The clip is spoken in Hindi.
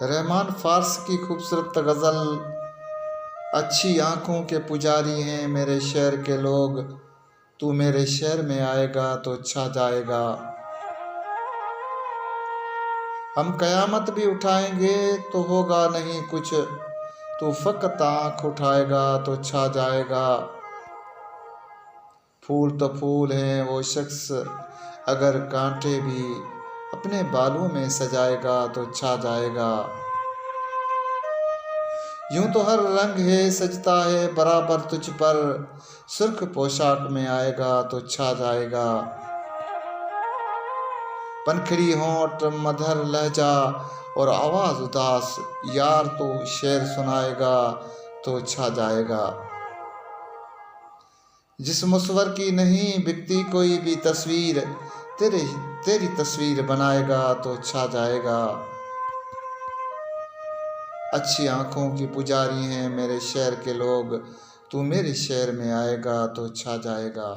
रहमान फारस की खूबसूरत गज़ल। अच्छी आँखों के पुजारी हैं मेरे शहर के लोग, तू मेरे शहर में आएगा तो छा जाएगा। हम कयामत भी उठाएंगे तो होगा नहीं कुछ, तू फ़कत आँख उठाएगा तो छा जाएगा। फूल तो फूल हैं वो शख्स, अगर कांटे भी अपने बालों में सजाएगा तो छा जाएगा। यूं तो हर रंग है सजता है बराबर तुझ पर, सुर्ख पोशाक में आएगा तो छा जाएगा। पनखड़ी होंठ मधुर लहजा और आवाज उदास, यार तो शेर सुनाएगा तो छा जाएगा। जिस मुसवर की नहीं बिकती कोई भी तस्वीर, तेरी तस्वीर बनाएगा तो छा जाएगा। अच्छी आँखों की पुजारी हैं मेरे शहर के लोग, तू मेरे शहर में आएगा तो छा जाएगा।